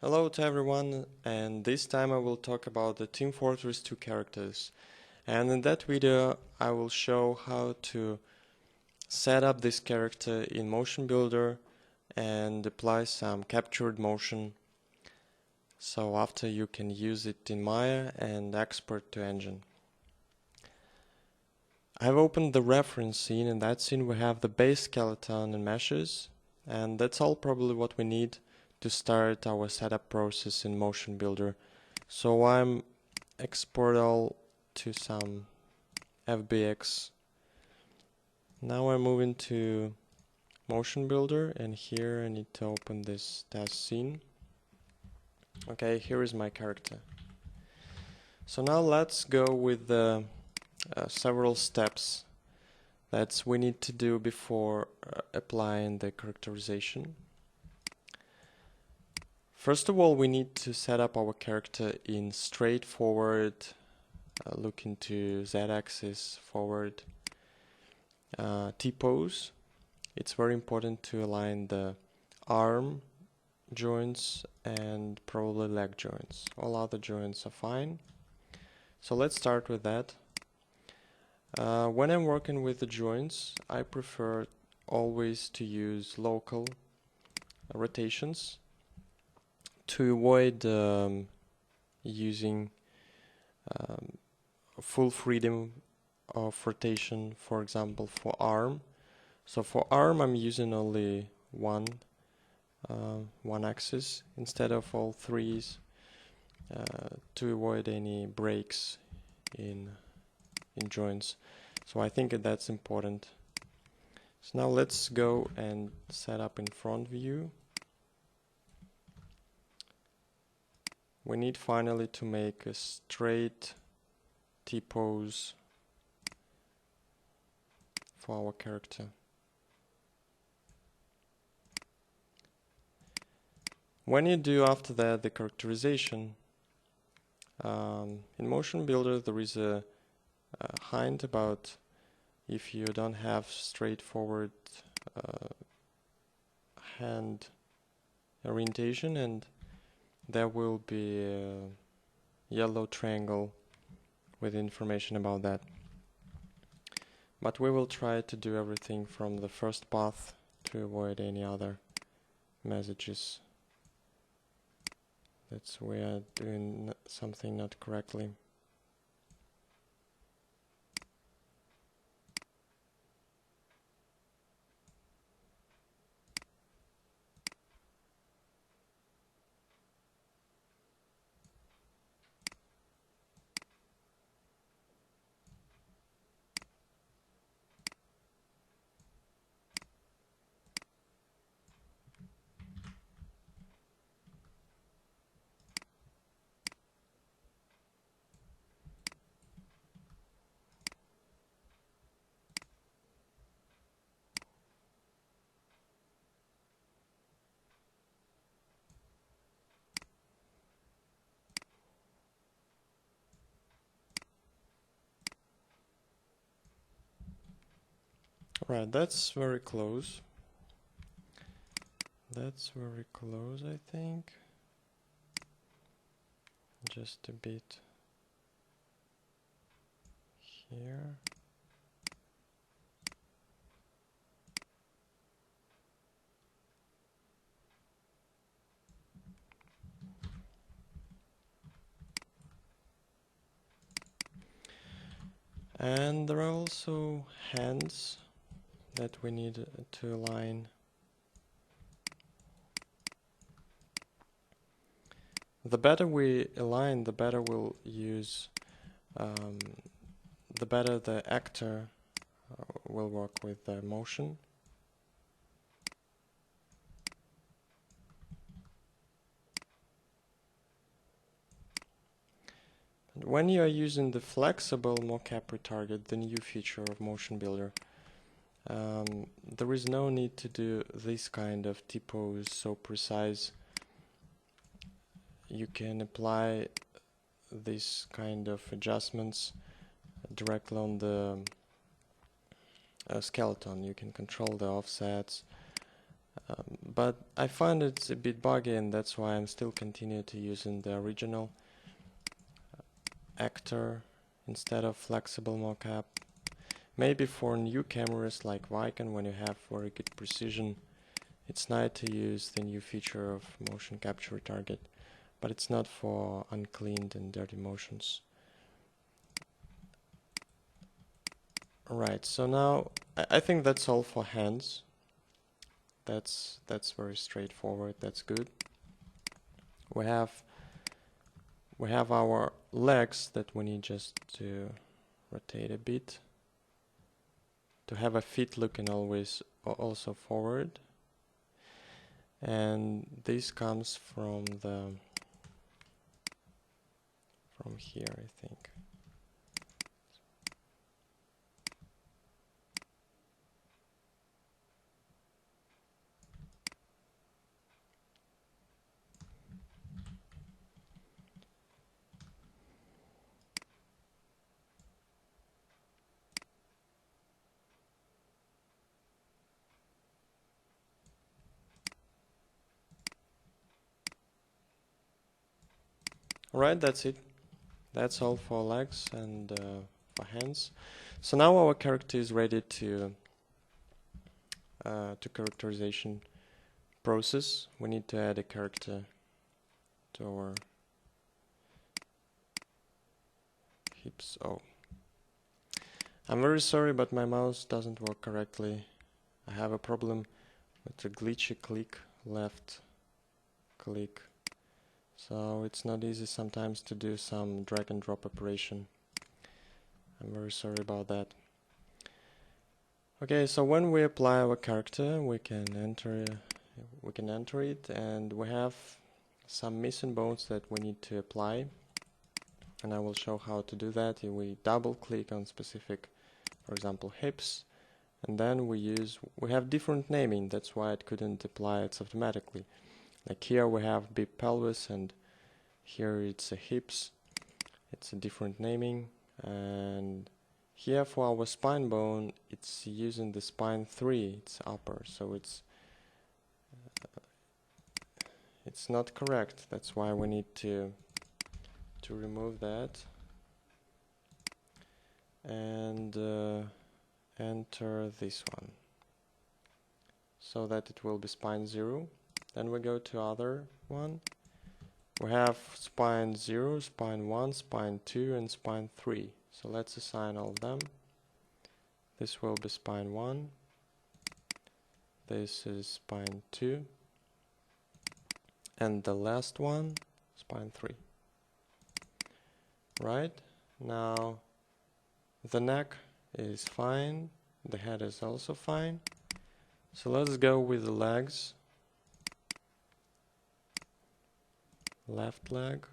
Hello to everyone, and this time I will talk about the Team Fortress 2 characters. And in that video I will show how to set up this character in MotionBuilder and apply some captured motion, so after you can use it in Maya and export to engine. I've opened the reference scene. In that scene we have the base skeleton and meshes, and that's all probably what we need to start our setup process in MotionBuilder. So I'm export all to some FBX. Now I'm moving to MotionBuilder, and here I need to open this test scene. Okay, here is my character. So now let's go with the several steps that we need to do before applying the characterization. First of all, we need to set up our character in straightforward, looking to Z-axis forward T-pose. It's very important to align the arm joints and probably leg joints. All other joints are fine. So let's start with that. When I'm working with the joints, I prefer always to use local rotations to avoid using full freedom of rotation, for example, for arm. So for arm I'm using only one axis instead of all threes to avoid any breaks in joints. So I think that's important. So now let's go and set up in front view. We need finally to make a straight T-pose for our character. When you do after that the characterization, in MotionBuilder there is a hint about if you don't have straightforward hand orientation, and there will be a yellow triangle with information about that. But we will try to do everything from the first path to avoid any other messages that we are doing something not correctly. Right, that's very close. That's very close, I think. Just a bit here. And there are also hands that we need to align. The better we align, the better we'll use, the better the actor will work with the motion. And when you are using the flexible MoCap retarget, the new feature of MotionBuilder, there is no need to do this kind of T-pose so precise. You can apply this kind of adjustments directly on the skeleton. You can control the offsets, But I find it's a bit buggy, and that's why I'm still continue to using the original actor instead of flexible MoCap. Maybe for new cameras like Vicon, when you have very good precision, it's nice to use the new feature of motion capture target, but it's not for uncleaned and dirty motions. Alright, so now I think that's all for hands. That's very straightforward. That's good. We have our legs that we need just to rotate a bit to have a feet looking always also forward, and this comes from here, I think. Alright, that's it. That's all for legs and for hands. So now our character is ready to characterization process. We need to add a character to our hips. Oh, I'm very sorry, but my mouse doesn't work correctly. I have a problem with a glitchy click, left click. So it's not easy sometimes to do some drag and drop operation. I'm very sorry about that. Okay, so when we apply our character, we can enter it, and we have some missing bones that we need to apply, and I will show how to do that. We double click on specific, for example, hips, and then we have different naming. That's why it couldn't apply it automatically. Like here we have big pelvis, and here it's a hips. It's a different naming. And here for our spine bone, it's using the spine 3. It's upper, so it's not correct. That's why we need to remove that and enter this one, so that it will be spine 0. Then we go to other one. We have spine 0, spine 1, spine 2, and spine 3. So let's assign all of them. This will be spine 1. This is spine 2. And the last one, spine 3. Right? Now the neck is fine. The head is also fine. So let's go with the legs. Left leg,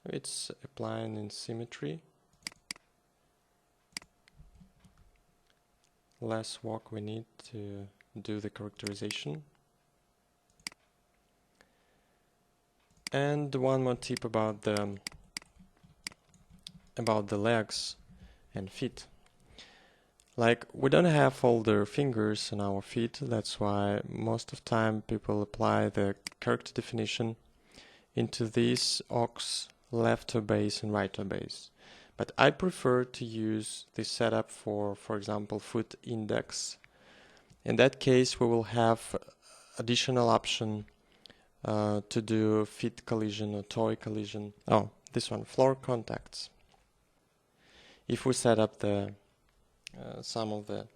it's applying in symmetry. Less work we need to do the characterization. And one more tip about the legs and feet. Like, we don't have all the fingers on our feet. That's why most of the time people apply the character definition into these ox left toe base and right toe base. But I prefer to use this setup for example, foot index. In that case, we will have additional option to do feet collision or toe collision. Oh, this one, floor contacts. If we set up the some of the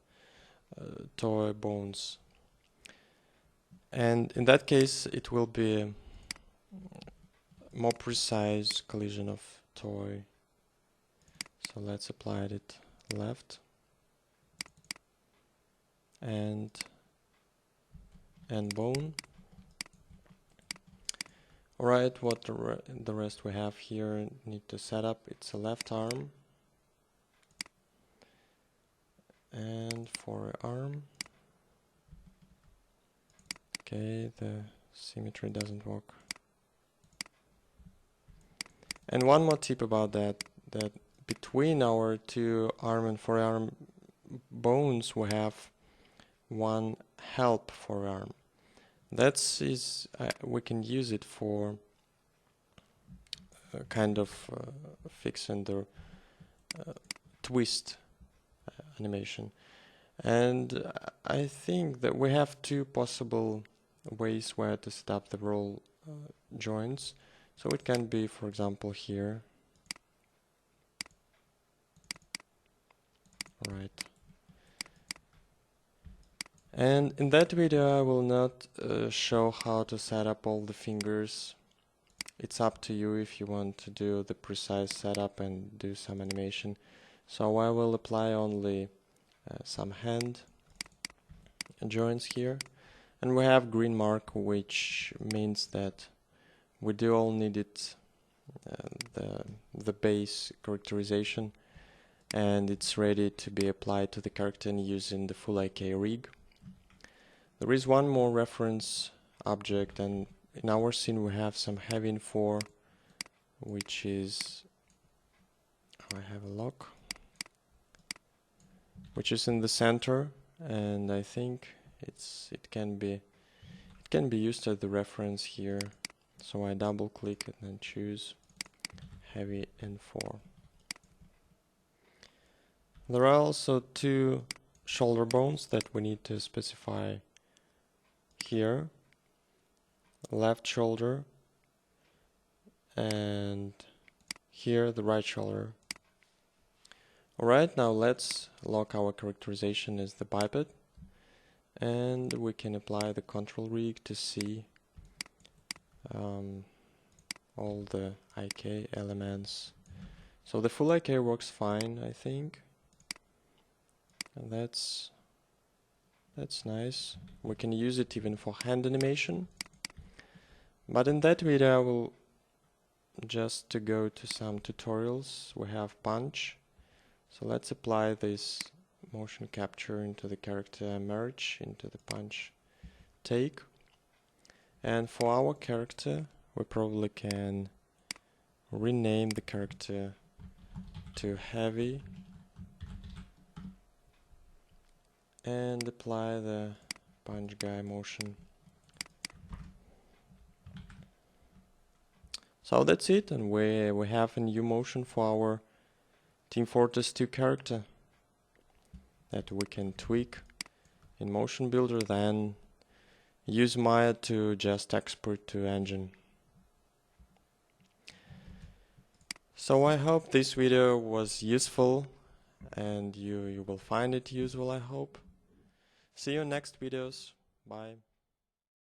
toe bones, and in that case, it will be more precise collision of toe. So let's apply it left and bone. Alright, what the rest we have here need to set up. It's a left arm and forearm. Okay, the symmetry doesn't work. And one more tip about that between our two arm and forearm bones we have one help forearm. we can use it for kind of fixing the twist animation. And I think that we have two possible ways where to set up the roll joints. So it can be, for example, here. Right. And in that video I will not show how to set up all the fingers. It's up to you if you want to do the precise setup and do some animation. So I will apply only some hand joints here. And we have green mark, which means that we do all need it, the base characterization, and it's ready to be applied to the character using the full IK rig. There is one more reference object, and in our scene we have some heavy in 4, which is, I have a lock, which is in the center, and I think it can be used as the reference here. So I double click it and choose heavy N4. There are also two shoulder bones that we need to specify here. Left shoulder and here the right shoulder. Alright, now let's lock our characterization as the biped, and we can apply the control rig to see all the IK elements. So the full IK works fine, I think. And that's nice. We can use it even for hand animation. But in that video I will just to go to some tutorials. We have punch. So let's apply this motion capture into the character merge, into the punch take. And for our character, we probably can rename the character to heavy and apply the punch guy motion. So that's it, and we have a new motion for our Team Fortress 2 character that we can tweak in MotionBuilder, then use Maya to just export to engine. So I hope this video was useful and you will find it useful, I hope. See you in next videos. Bye.